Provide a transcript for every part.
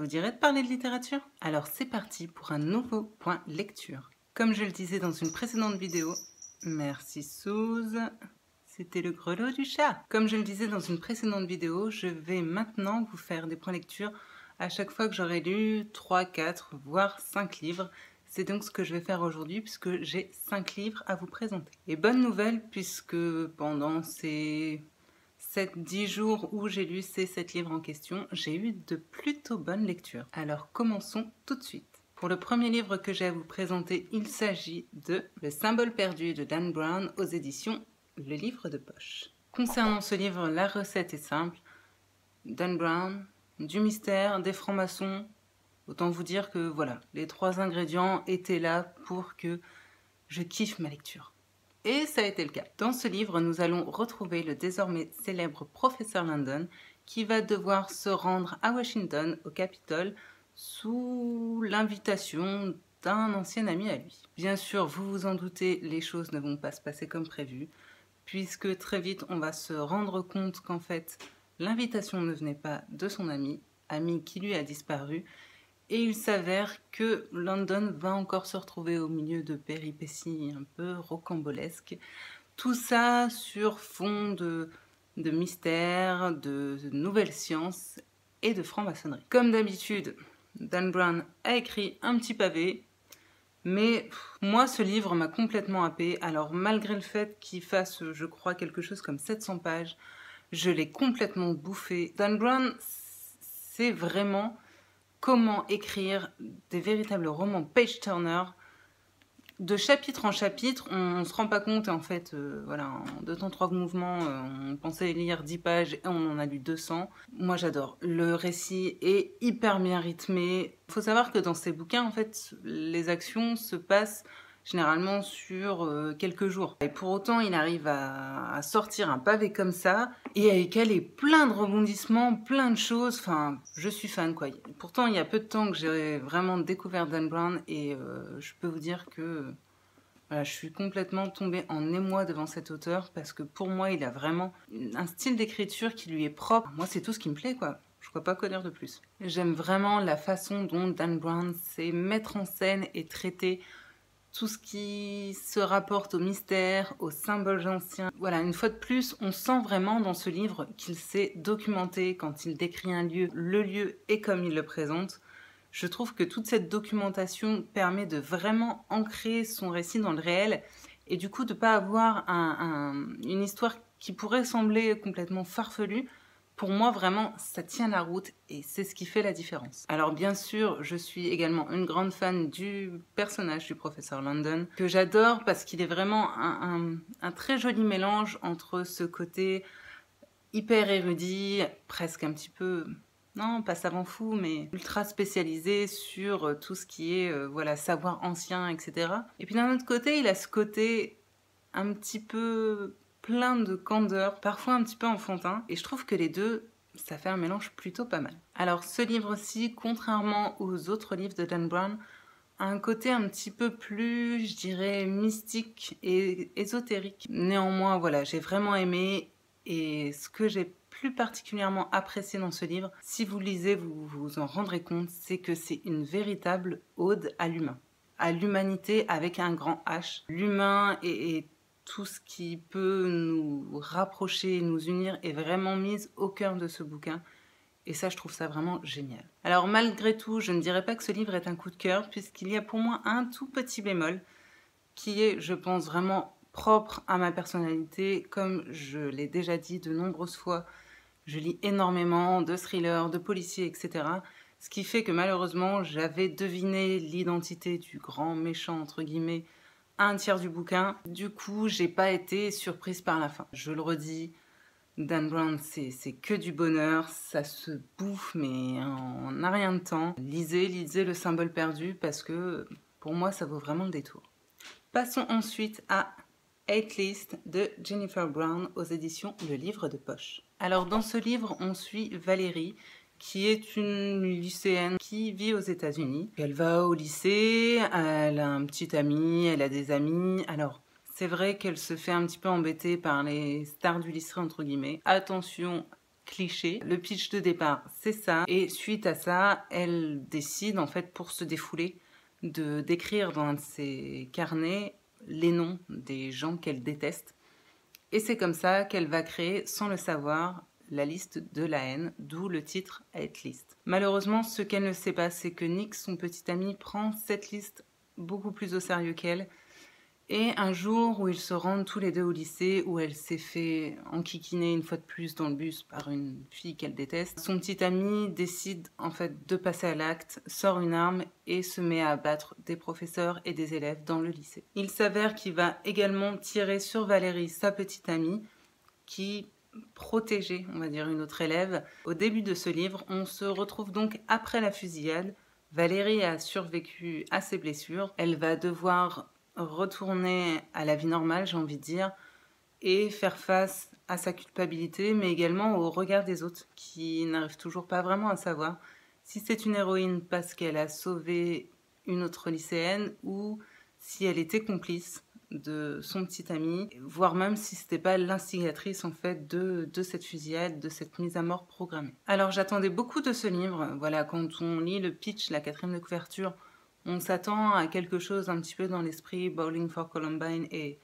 vous dirait de parler de littérature? Alors c'est parti pour un nouveau point lecture. Comme je le disais dans une précédente vidéo, merci Suze, c'était le grelot du chat. Comme je le disais dans une précédente vidéo, je vais maintenant vous faire des points lecture à chaque fois que j'aurai lu 3, 4, voire 5 livres. C'est donc ce que je vais faire aujourd'hui puisque j'ai 5 livres à vous présenter. Et bonne nouvelle puisque pendant ces 7-10 jours où j'ai lu ces 7 livres en question, j'ai eu de plutôt bonnes lectures. Alors commençons tout de suite. Pour le premier livre que j'ai à vous présenter, il s'agit de Le symbole perdu de Dan Brown aux éditions Le Livre de Poche. Concernant ce livre, la recette est simple. Dan Brown, du mystère, des francs-maçons. Autant vous dire que voilà, les 3 ingrédients étaient là pour que je kiffe ma lecture. Et ça a été le cas. Dans ce livre, nous allons retrouver le désormais célèbre professeur Landon qui va devoir se rendre à Washington, au Capitole, sous l'invitation d'un ancien ami à lui. Bien sûr, vous vous en doutez, les choses ne vont pas se passer comme prévu, puisque très vite, on va se rendre compte qu'en fait, l'invitation ne venait pas de son ami qui lui a disparu, et il s'avère que Landon va encore se retrouver au milieu de péripéties un peu rocambolesques. Tout ça sur fond de mystère, de nouvelles sciences et de franc-maçonnerie. Comme d'habitude, Dan Brown a écrit un petit pavé, mais moi ce livre m'a complètement happé. Alors malgré le fait qu'il fasse, je crois, quelque chose comme 700 pages, je l'ai complètement bouffé. Dan Brown, c'est vraiment comment écrire des véritables romans page-turner. De chapitre en chapitre, on ne se rend pas compte, et en fait, voilà, en 2 temps 3 mouvements, on pensait lire 10 pages et on en a lu 200. Moi, j'adore. Le récit est hyper bien rythmé. Il faut savoir que dans ces bouquins, en fait, les actions se passent généralement sur quelques jours. Et pour autant, il arrive à sortir un pavé comme ça et à écaler plein de rebondissements, plein de choses. Enfin, je suis fan, quoi. Pourtant, il y a peu de temps que j'ai vraiment découvert Dan Brown et je peux vous dire que voilà, je suis complètement tombée en émoi devant cet auteur parce que pour moi, il a vraiment un style d'écriture qui lui est propre. Moi, c'est tout ce qui me plaît, quoi. Je vois pas quoi dire de plus. J'aime vraiment la façon dont Dan Brown sait mettre en scène et traiter tout ce qui se rapporte au mystère, aux symboles anciens. Voilà, une fois de plus, on sent vraiment dans ce livre qu'il sait documenter quand il décrit un lieu, le lieu et comme il le présente. Je trouve que toute cette documentation permet de vraiment ancrer son récit dans le réel et du coup de ne pas avoir une histoire qui pourrait sembler complètement farfelue. Pour moi, vraiment, ça tient la route et c'est ce qui fait la différence. Alors bien sûr, je suis également une grande fan du personnage du professeur Landon, que j'adore parce qu'il est vraiment un très joli mélange entre ce côté hyper érudit, presque un petit peu, non, pas savant fou, mais ultra spécialisé sur tout ce qui est voilà, savoir ancien, etc. Et puis d'un autre côté, il a ce côté un petit peu plein de candeur, parfois un petit peu enfantin, et je trouve que les deux, ça fait un mélange plutôt pas mal. Alors ce livre-ci, contrairement aux autres livres de Dan Brown, a un côté un petit peu plus, je dirais, mystique et ésotérique. Néanmoins, voilà, j'ai vraiment aimé, et ce que j'ai plus particulièrement apprécié dans ce livre, si vous lisez, vous vous en rendrez compte, c'est que c'est une véritable ode à l'humain. À l'humanité avec un grand H. L'humain est tout ce qui peut nous rapprocher, nous unir est vraiment mise au cœur de ce bouquin. Et ça, je trouve ça vraiment génial. Alors malgré tout, je ne dirais pas que ce livre est un coup de cœur, puisqu'il y a pour moi un tout petit bémol, qui est, je pense, vraiment propre à ma personnalité. Comme je l'ai déjà dit de nombreuses fois, je lis énormément de thrillers, de policiers, etc. Ce qui fait que malheureusement, j'avais deviné l'identité du grand méchant, entre guillemets, à un tiers du bouquin. Du coup, j'ai pas été surprise par la fin. Je le redis, Dan Brown, c'est que du bonheur, ça se bouffe, mais en un rien de temps. Lisez Le symbole perdu, parce que pour moi, ça vaut vraiment le détour. Passons ensuite à Hate List de Jennifer Brown aux éditions Le Livre de Poche. Alors dans ce livre, on suit Valérie, qui est une lycéenne qui vit aux États-Unis. Elle va au lycée, elle a un petit ami, elle a des amis. Alors, c'est vrai qu'elle se fait un petit peu embêter par les stars du lycée, entre guillemets. Attention, cliché. Le pitch de départ, c'est ça. Et suite à ça, elle décide, en fait, pour se défouler, de d'écrire dans un de ses carnets les noms des gens qu'elle déteste. Et c'est comme ça qu'elle va créer, sans le savoir, la liste de la haine, d'où le titre Hate List. Malheureusement, ce qu'elle ne sait pas, c'est que Nick, son petit ami, prend cette liste beaucoup plus au sérieux qu'elle. Et un jour où ils se rendent tous les deux au lycée, où elle s'est fait enquiquiner une fois de plus dans le bus par une fille qu'elle déteste, son petit ami décide en fait de passer à l'acte, sort une arme et se met à abattre des professeurs et des élèves dans le lycée. Il s'avère qu'il va également tirer sur Valérie, sa petite amie, qui protégeait, on va dire, une autre élève. Au début de ce livre, on se retrouve donc après la fusillade. Valérie a survécu à ses blessures. Elle va devoir retourner à la vie normale, j'ai envie de dire, et faire face à sa culpabilité, mais également au regard des autres, qui n'arrivent toujours pas vraiment à savoir si c'est une héroïne parce qu'elle a sauvé une autre lycéenne ou si elle était complice de son petit ami, voire même si c'était pas l'instigatrice en fait de cette fusillade, de cette mise à mort programmée. Alors j'attendais beaucoup de ce livre, voilà, quand on lit le pitch, la 4e de couverture, on s'attend à quelque chose un petit peu dans l'esprit Bowling for Columbine et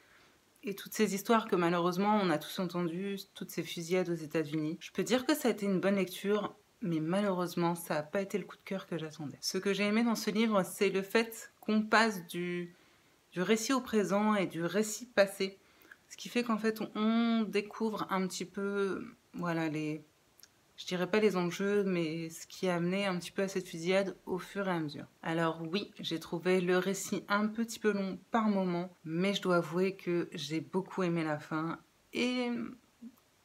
toutes ces histoires que malheureusement on a tous entendues, toutes ces fusillades aux États-Unis. Je peux dire que ça a été une bonne lecture, mais malheureusement ça n'a pas été le coup de cœur que j'attendais. Ce que j'ai aimé dans ce livre, c'est le fait qu'on passe du récit au présent et du récit passé. Ce qui fait qu'en fait on découvre un petit peu, voilà, je dirais pas les enjeux, mais ce qui a amené un petit peu à cette fusillade au fur et à mesure. Alors oui, j'ai trouvé le récit un petit peu long par moment, mais je dois avouer que j'ai beaucoup aimé la fin et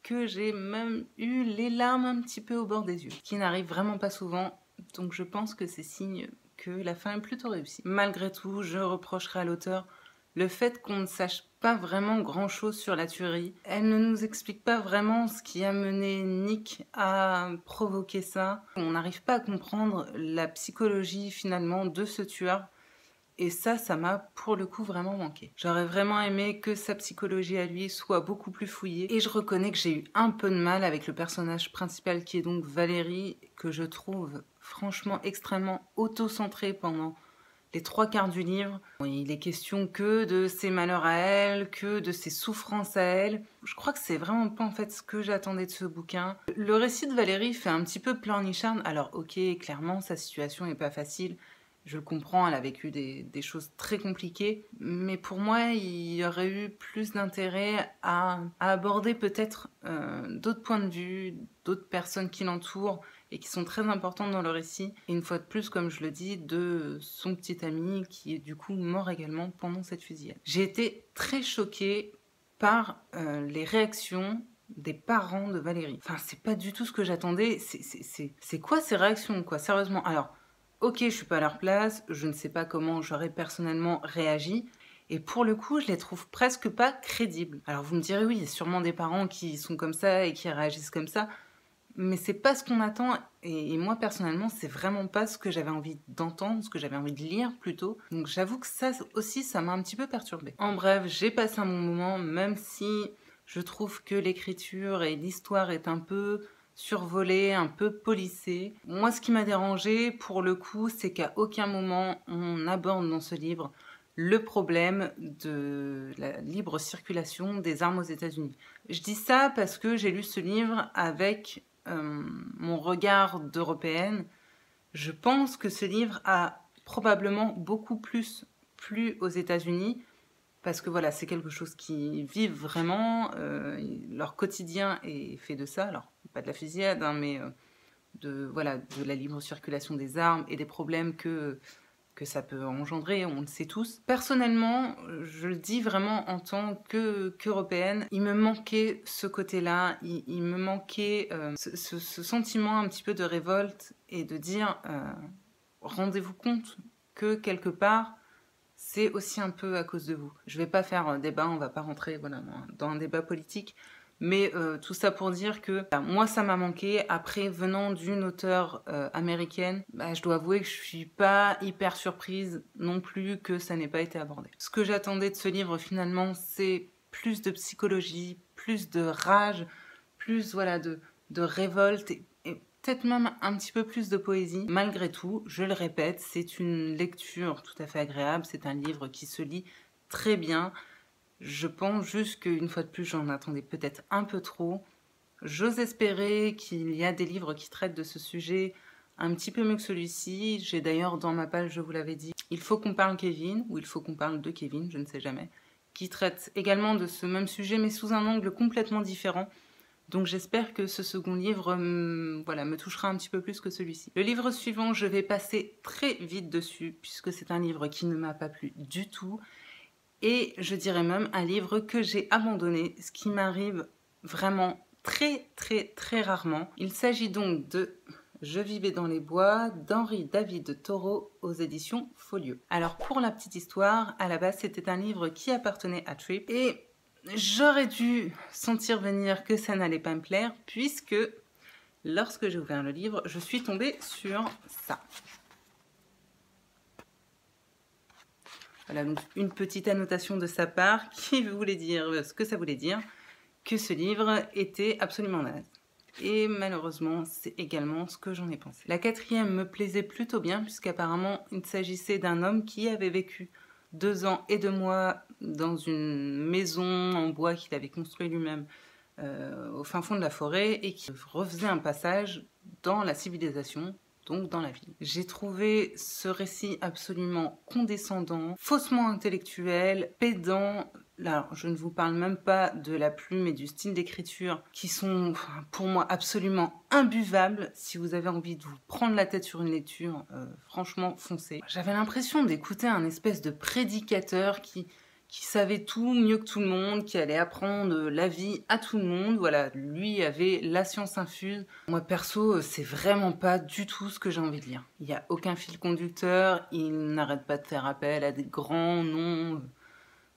que j'ai même eu les larmes un petit peu au bord des yeux, ce qui n'arrive vraiment pas souvent, donc je pense que c'est signe que la fin est plutôt réussie. Malgré tout, je reprocherai à l'auteur le fait qu'on ne sache pas vraiment grand-chose sur la tuerie. Elle ne nous explique pas vraiment ce qui a mené Nick à provoquer ça. On n'arrive pas à comprendre la psychologie finalement de ce tueur. Et ça m'a pour le coup vraiment manqué. J'aurais vraiment aimé que sa psychologie à lui soit beaucoup plus fouillée. Et je reconnais que j'ai eu un peu de mal avec le personnage principal qui est donc Valérie, que je trouve franchement extrêmement auto-centré pendant les 3/4 du livre. Il est question que de ses malheurs à elle, que de ses souffrances à elle. Je crois que c'est vraiment pas en fait ce que j'attendais de ce bouquin. Le récit de Valérie fait un petit peu pleurnicharde. Alors ok, clairement sa situation est pas facile. Je le comprends, elle a vécu des choses très compliquées. Mais pour moi, il y aurait eu plus d'intérêt à aborder peut-être d'autres points de vue, d'autres personnes qui l'entourent et qui sont très importantes dans le récit. Et une fois de plus, comme je le dis, de son petit ami qui est du coup mort également pendant cette fusillade. J'ai été très choquée par les réactions des parents de Valérie. Enfin, c'est pas du tout ce que j'attendais. C'est quoi ces réactions, quoi, sérieusement? Alors, ok, je suis pas à leur place, je ne sais pas comment j'aurais personnellement réagi, et pour le coup, je les trouve presque pas crédibles. Alors vous me direz, oui, il y a sûrement des parents qui sont comme ça et qui réagissent comme ça, mais c'est pas ce qu'on attend, et moi personnellement, c'est vraiment pas ce que j'avais envie d'entendre, ce que j'avais envie de lire plutôt. Donc j'avoue que ça aussi, ça m'a un petit peu perturbée. En bref, j'ai passé un bon moment, même si je trouve que l'écriture et l'histoire est un peu survolée, un peu polissée. Moi, ce qui m'a dérangée, pour le coup, c'est qu'à aucun moment on aborde dans ce livre le problème de la libre circulation des armes aux États-Unis. Je dis ça parce que j'ai lu ce livre avec mon regard d'européenne. Je pense que ce livre a probablement beaucoup plus plu aux États-Unis parce que voilà, c'est quelque chose qu'ils vivent vraiment. Leur quotidien est fait de ça. Alors, pas de la fusillade, hein, mais de la libre circulation des armes et des problèmes que ça peut engendrer, on le sait tous. Personnellement, je le dis vraiment en tant qu'européenne, il me manquait ce côté-là, il me manquait ce sentiment un petit peu de révolte et de dire, rendez-vous compte que quelque part, c'est aussi un peu à cause de vous. Je vais pas faire un débat, on va pas rentrer dans un débat politique, mais tout ça pour dire que moi ça m'a manqué. Après, venant d'une auteure américaine, je dois avouer que je suis pas hyper surprise non plus que ça n'ait pas été abordé. Ce que j'attendais de ce livre finalement, c'est plus de psychologie, plus de rage, plus de révolte et peut-être même un petit peu plus de poésie. Malgré tout, je le répète, c'est une lecture tout à fait agréable. C'est un livre qui se lit très bien. Je pense juste qu'une fois de plus, j'en attendais peut-être un peu trop. J'ose espérer qu'il y a des livres qui traitent de ce sujet un petit peu mieux que celui-ci. J'ai d'ailleurs dans ma page, je vous l'avais dit, Il faut qu'on parle Kevin, ou Il faut qu'on parle de Kevin, je ne sais jamais, qui traite également de ce même sujet, mais sous un angle complètement différent. Donc j'espère que ce second livre voilà, me touchera un petit peu plus que celui-ci. Le livre suivant, je vais passer très vite dessus, puisque c'est un livre qui ne m'a pas plu du tout. Et je dirais même un livre que j'ai abandonné, ce qui m'arrive vraiment très rarement. Il s'agit donc de Je vivais dans les bois d'Henri David Thoreau aux éditions Folio. Alors pour la petite histoire, à la base c'était un livre qui appartenait à Trip et j'aurais dû sentir venir que ça n'allait pas me plaire puisque lorsque j'ai ouvert le livre, je suis tombée sur ça. Voilà, donc une petite annotation de sa part qui voulait dire ce que ça voulait dire, que ce livre était absolument naze. Et malheureusement, c'est également ce que j'en ai pensé. La quatrième me plaisait plutôt bien, puisqu'apparemment, il s'agissait d'un homme qui avait vécu 2 ans et 2 mois dans une maison en bois qu'il avait construit lui-même au fin fond de la forêt et qui refaisait un passage dans la civilisation, donc dans la ville. J'ai trouvé ce récit absolument condescendant, faussement intellectuel, pédant. Là, je ne vous parle même pas de la plume et du style d'écriture qui sont pour moi absolument imbuvables. Si vous avez envie de vous prendre la tête sur une lecture, franchement, foncez. J'avais l'impression d'écouter un espèce de prédicateur qui savait tout mieux que tout le monde, qui allait apprendre la vie à tout le monde. Voilà, lui avait la science infuse. Moi, perso, c'est vraiment pas du tout ce que j'ai envie de lire. Il n'y a aucun fil conducteur, il n'arrête pas de faire appel à des grands noms,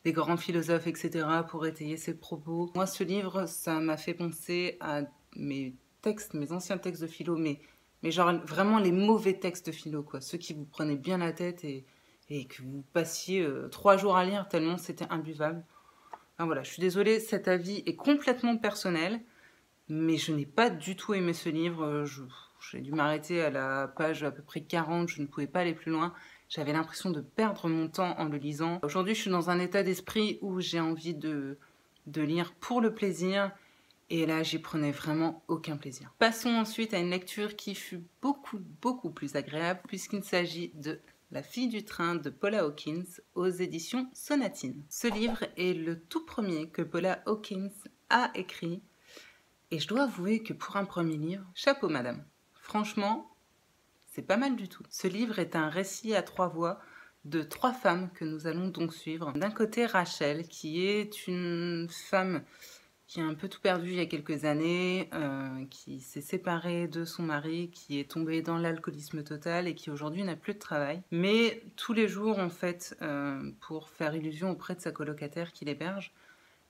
des grands philosophes, etc. pour étayer ses propos. Moi, ce livre, ça m'a fait penser à mes textes, mes anciens textes de philo, mais genre vraiment les mauvais textes de philo, quoi. Ceux qui vous prenaient bien la tête et que vous passiez 3 jours à lire tellement c'était imbuvable. Enfin, voilà, je suis désolée, cet avis est complètement personnel, mais je n'ai pas du tout aimé ce livre. J'ai dû m'arrêter à la page à peu près 40, je ne pouvais pas aller plus loin. J'avais l'impression de perdre mon temps en le lisant. Aujourd'hui, je suis dans un état d'esprit où j'ai envie de lire pour le plaisir, et là, j'y prenais vraiment aucun plaisir. Passons ensuite à une lecture qui fut beaucoup plus agréable, puisqu'il s'agit de La fille du train de Paula Hawkins aux éditions Sonatine. Ce livre est le tout premier que Paula Hawkins a écrit et je dois avouer que pour un premier livre, chapeau madame. Franchement, c'est pas mal du tout. Ce livre est un récit à 3 voix de 3 femmes que nous allons donc suivre. D'un côté, Rachel, qui est une femme qui a un peu tout perdu il y a quelques années, qui s'est séparée de son mari, qui est tombée dans l'alcoolisme total et qui aujourd'hui n'a plus de travail. Mais tous les jours, en fait, pour faire illusion auprès de sa colocataire qui l'héberge,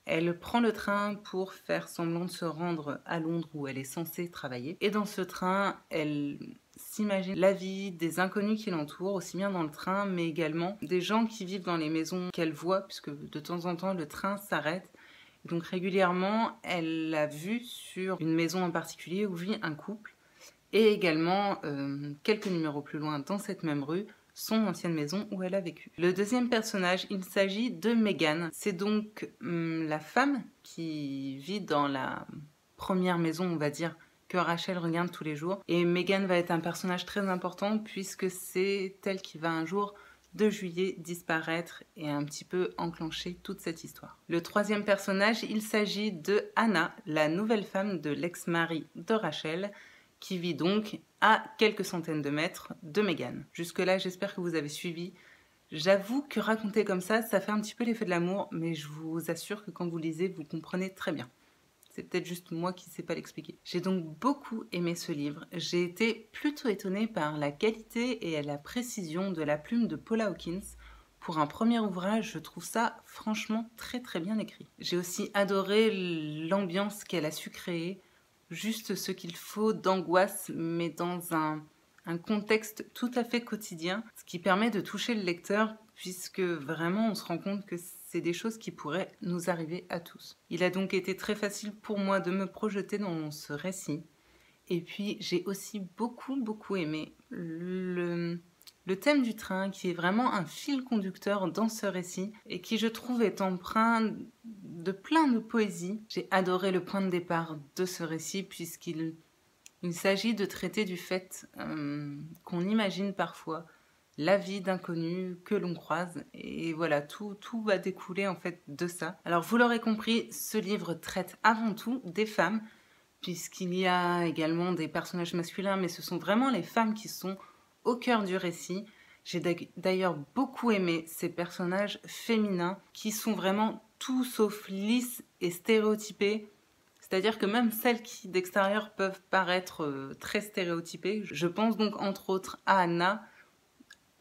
elle prend le train pour faire semblant de se rendre à Londres où elle est censée travailler. Et dans ce train, elle s'imagine la vie des inconnus qui l'entourent, aussi bien dans le train, mais également des gens qui vivent dans les maisons qu'elle voit, puisque de temps en temps, le train s'arrête. Donc régulièrement, elle l'a vu sur une maison en particulier où vit un couple et également quelques numéros plus loin dans cette même rue, son ancienne maison où elle a vécu. Le deuxième personnage, il s'agit de Megan. C'est donc la femme qui vit dans la première maison, on va dire, que Rachel regarde tous les jours. Et Megan va être un personnage très important puisque c'est elle qui va un jour de juillet disparaître et un petit peu enclencher toute cette histoire. Le troisième personnage, il s'agit de Anna, la nouvelle femme de l'ex-mari de Rachel, qui vit donc à quelques centaines de mètres de Megan. Jusque-là, j'espère que vous avez suivi. J'avoue que raconter comme ça fait un petit peu l'effet de l'amour, mais je vous assure que quand vous lisez, vous comprenez très bien. C'est peut-être juste moi qui ne sais pas l'expliquer. J'ai donc beaucoup aimé ce livre. J'ai été plutôt étonnée par la qualité et la précision de la plume de Paula Hawkins. Pour un premier ouvrage, je trouve ça franchement très bien écrit. J'ai aussi adoré l'ambiance qu'elle a su créer, juste ce qu'il faut d'angoisse, mais dans un contexte tout à fait quotidien, ce qui permet de toucher le lecteur, puisque vraiment on se rend compte que c'est des choses qui pourraient nous arriver à tous. Il a donc été très facile pour moi de me projeter dans ce récit. Et puis j'ai aussi beaucoup aimé le thème du train, qui est vraiment un fil conducteur dans ce récit et qui, je trouve, est empreint de plein de poésie. J'ai adoré le point de départ de ce récit puisqu'il s'agit de traiter du fait qu'on imagine parfois la vie d'inconnus que l'on croise. Et voilà, tout va découler en fait de ça. Alors vous l'aurez compris, ce livre traite avant tout des femmes, puisqu'il y a également des personnages masculins, mais ce sont vraiment les femmes qui sont au cœur du récit. J'ai d'ailleurs beaucoup aimé ces personnages féminins qui sont vraiment tout sauf lisses et stéréotypés. C'est-à-dire que même celles qui d'extérieur peuvent paraître très stéréotypées, je pense donc entre autres à Anna,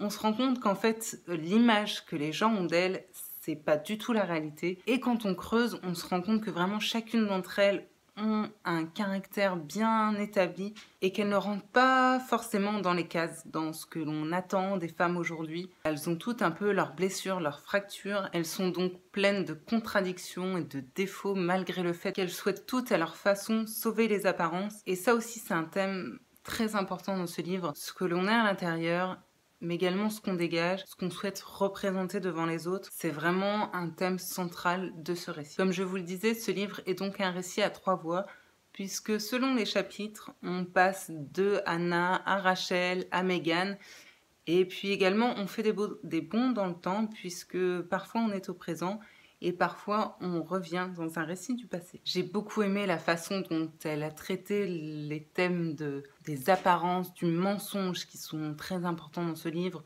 on se rend compte qu'en fait l'image que les gens ont d'elle, c'est pas du tout la réalité. Et quand on creuse, on se rend compte que vraiment chacune d'entre elles ont un caractère bien établi et qu'elles ne rentrent pas forcément dans les cases, dans ce que l'on attend des femmes aujourd'hui. Elles ont toutes un peu leurs blessures, leurs fractures. Elles sont donc pleines de contradictions et de défauts malgré le fait qu'elles souhaitent toutes à leur façon sauver les apparences. Et ça aussi, c'est un thème très important dans ce livre. Ce que l'on est à l'intérieur, mais également ce qu'on dégage, ce qu'on souhaite représenter devant les autres. C'est vraiment un thème central de ce récit. Comme je vous le disais, ce livre est donc un récit à 3 voix, puisque selon les chapitres, on passe de Anna à Rachel à Megan, et puis également on fait des bonds dans le temps, puisque parfois on est au présent, et parfois on revient dans un récit du passé. J'ai beaucoup aimé la façon dont elle a traité les thèmes des apparences, du mensonge qui sont très importants dans ce livre,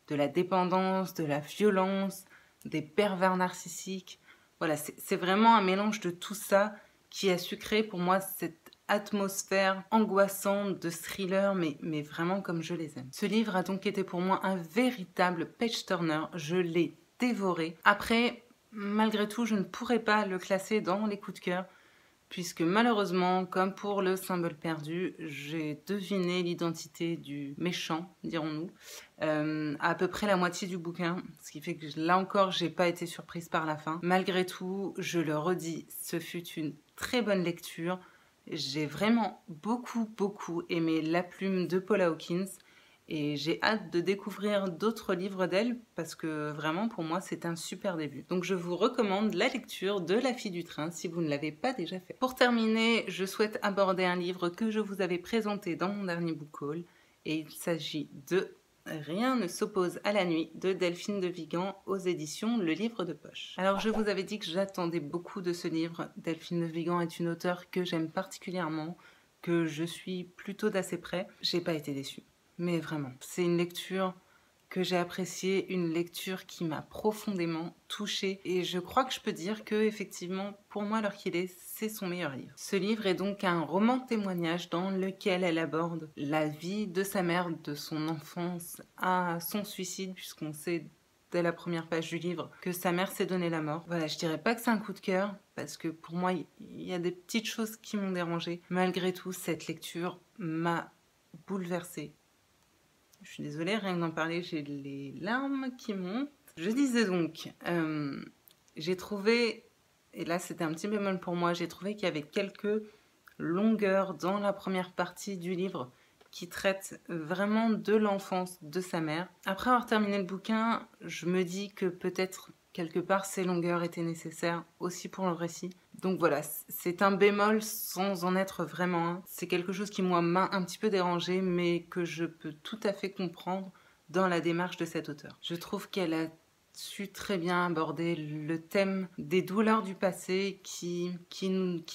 de la dépendance, de la violence, des pervers narcissiques. Voilà, c'est vraiment un mélange de tout ça qui a su créer pour moi cette atmosphère angoissante de thriller, mais vraiment comme je les aime. Ce livre a donc été pour moi un véritable page-turner, je l'ai dévoré. Après, malgré tout, je ne pourrais pas le classer dans les coups de cœur, puisque malheureusement, comme pour le symbole perdu, j'ai deviné l'identité du méchant, dirons-nous, à peu près la moitié du bouquin, ce qui fait que là encore, j'ai pas été surprise par la fin. Malgré tout, je le redis, ce fut une très bonne lecture. J'ai vraiment beaucoup aimé La Plume de Paula Hawkins. Et j'ai hâte de découvrir d'autres livres d'elle parce que vraiment pour moi c'est un super début. Donc je vous recommande la lecture de La Fille du Train si vous ne l'avez pas déjà fait. Pour terminer, je souhaite aborder un livre que je vous avais présenté dans mon dernier book haul. Et il s'agit de Rien ne s'oppose à la nuit de Delphine de Vigan aux éditions Le Livre de Poche. Alors je vous avais dit que j'attendais beaucoup de ce livre. Delphine de Vigan est une auteure que j'aime particulièrement, que je suis plutôt d'assez près. J'ai pas été déçue. Mais vraiment, c'est une lecture que j'ai appréciée, une lecture qui m'a profondément touchée. Et je crois que je peux dire que, effectivement, pour moi, l'heure qu'il est, c'est son meilleur livre. Ce livre est donc un roman témoignage dans lequel elle aborde la vie de sa mère, de son enfance à son suicide, puisqu'on sait dès la première page du livre que sa mère s'est donné la mort. Voilà, je dirais pas que c'est un coup de cœur, parce que pour moi, il y a des petites choses qui m'ont dérangée. Malgré tout, cette lecture m'a bouleversée. Je suis désolée, rien que d'en parler, j'ai les larmes qui montent. Je disais donc, j'ai trouvé, et là c'était un petit bémol pour moi, j'ai trouvé qu'il y avait quelques longueurs dans la première partie du livre qui traite vraiment de l'enfance de sa mère. Après avoir terminé le bouquin, je me dis que peut-être quelque part ces longueurs étaient nécessaires aussi pour le récit. Donc voilà, c'est un bémol sans en être vraiment un. C'est quelque chose qui moi m'a un petit peu dérangé, mais que je peux tout à fait comprendre dans la démarche de cet auteur. Je trouve qu'elle a su très bien aborder le thème des douleurs du passé qui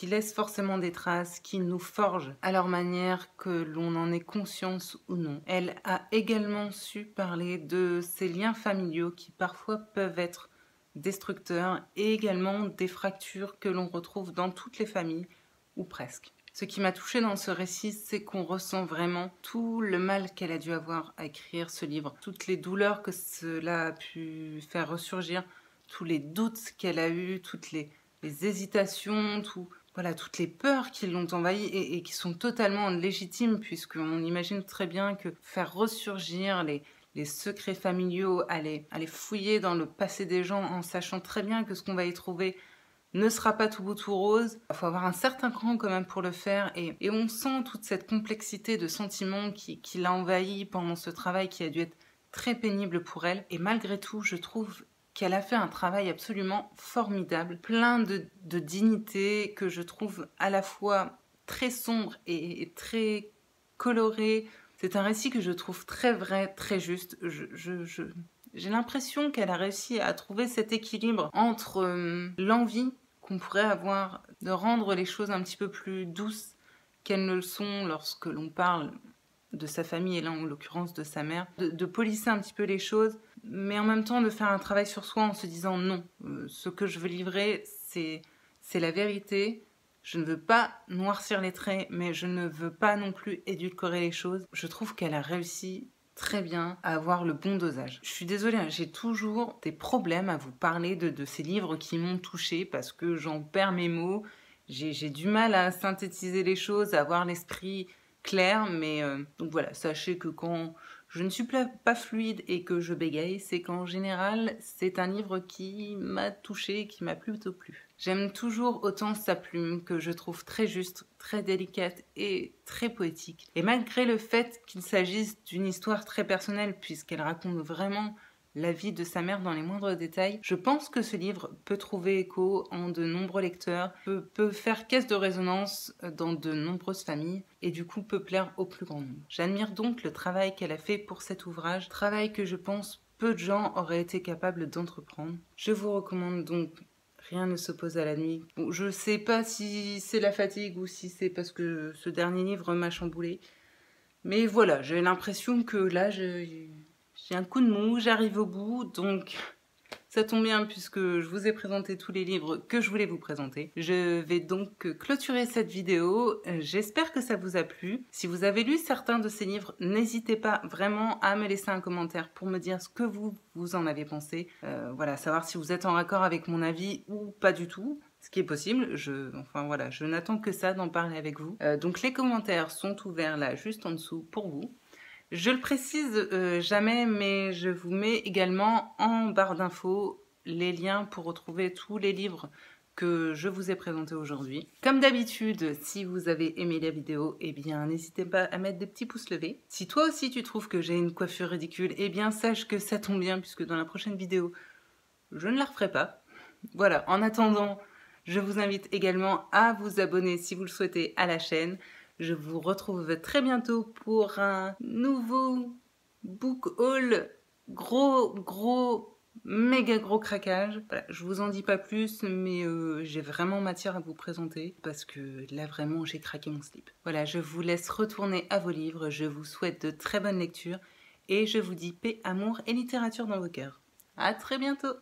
laissent forcément des traces, qui nous forgent à leur manière, que l'on en ait conscience ou non. Elle a également su parler de ces liens familiaux qui parfois peuvent être destructeurs et également des fractures que l'on retrouve dans toutes les familles, ou presque. Ce qui m'a touchée dans ce récit, c'est qu'on ressent vraiment tout le mal qu'elle a dû avoir à écrire ce livre, toutes les douleurs que cela a pu faire ressurgir, tous les doutes qu'elle a eus, toutes les hésitations, toutes les peurs qui l'ont envahie et qui sont totalement légitimes, puisqu'on imagine très bien que faire ressurgir les secrets familiaux, aller fouiller dans le passé des gens en sachant très bien que ce qu'on va y trouver ne sera pas tout beau tout rose. Il faut avoir un certain cran quand même pour le faire et on sent toute cette complexité de sentiments qui l'a envahi pendant ce travail qui a dû être très pénible pour elle. Et malgré tout, je trouve qu'elle a fait un travail absolument formidable, plein de dignité que je trouve à la fois très sombre et très coloré. C'est un récit que je trouve très vrai, très juste. J'ai l'impression qu'elle a réussi à trouver cet équilibre entre l'envie qu'on pourrait avoir de rendre les choses un petit peu plus douces qu'elles ne le sont lorsque l'on parle de sa famille et là en l'occurrence de sa mère, de polisser un petit peu les choses, mais en même temps de faire un travail sur soi en se disant non, ce que je veux livrer c'est la vérité, je ne veux pas noircir les traits, mais je ne veux pas non plus édulcorer les choses. Je trouve qu'elle a réussi très bien à avoir le bon dosage. Je suis désolée, j'ai toujours des problèmes à vous parler de ces livres qui m'ont touchée parce que j'en perds mes mots. J'ai du mal à synthétiser les choses, à avoir l'esprit clair, mais donc voilà, sachez que quand je ne suis pas fluide et que je bégaye, c'est qu'en général, c'est un livre qui m'a touchée, qui m'a plutôt plu. J'aime toujours autant sa plume que je trouve très juste, très délicate et très poétique. Et malgré le fait qu'il s'agisse d'une histoire très personnelle, puisqu'elle raconte vraiment la vie de sa mère dans les moindres détails, je pense que ce livre peut trouver écho en de nombreux lecteurs, peut faire caisse de résonance dans de nombreuses familles et du coup peut plaire au plus grand nombre. J'admire donc le travail qu'elle a fait pour cet ouvrage, travail que je pense peu de gens auraient été capables d'entreprendre. Je vous recommande donc Rien ne s'oppose à la nuit. Bon, je sais pas si c'est la fatigue ou si c'est parce que ce dernier livre m'a chamboulé. Mais voilà, j'ai l'impression que là, j'ai un coup de mou, j'arrive au bout, donc ça tombe bien puisque je vous ai présenté tous les livres que je voulais vous présenter. Je vais donc clôturer cette vidéo. J'espère que ça vous a plu. Si vous avez lu certains de ces livres, n'hésitez pas vraiment à me laisser un commentaire pour me dire ce que vous en avez pensé. Voilà, savoir si vous êtes en raccord avec mon avis ou pas du tout. Ce qui est possible, enfin voilà, je n'attends que ça d'en parler avec vous. Donc les commentaires sont ouverts là, juste en dessous pour vous. Je le précise jamais, mais je vous mets également en barre d'infos les liens pour retrouver tous les livres que je vous ai présentés aujourd'hui. Comme d'habitude, si vous avez aimé la vidéo, eh bien n'hésitez pas à mettre des petits pouces levés. Si toi aussi tu trouves que j'ai une coiffure ridicule, eh bien sache que ça tombe bien puisque dans la prochaine vidéo, je ne la referai pas. Voilà, en attendant, je vous invite également à vous abonner si vous le souhaitez à la chaîne. Je vous retrouve très bientôt pour un nouveau book haul, méga gros craquage. Voilà, je vous en dis pas plus, mais j'ai vraiment matière à vous présenter parce que là vraiment j'ai craqué mon slip. Voilà, je vous laisse retourner à vos livres, je vous souhaite de très bonnes lectures et je vous dis paix, amour et littérature dans vos cœurs. À très bientôt!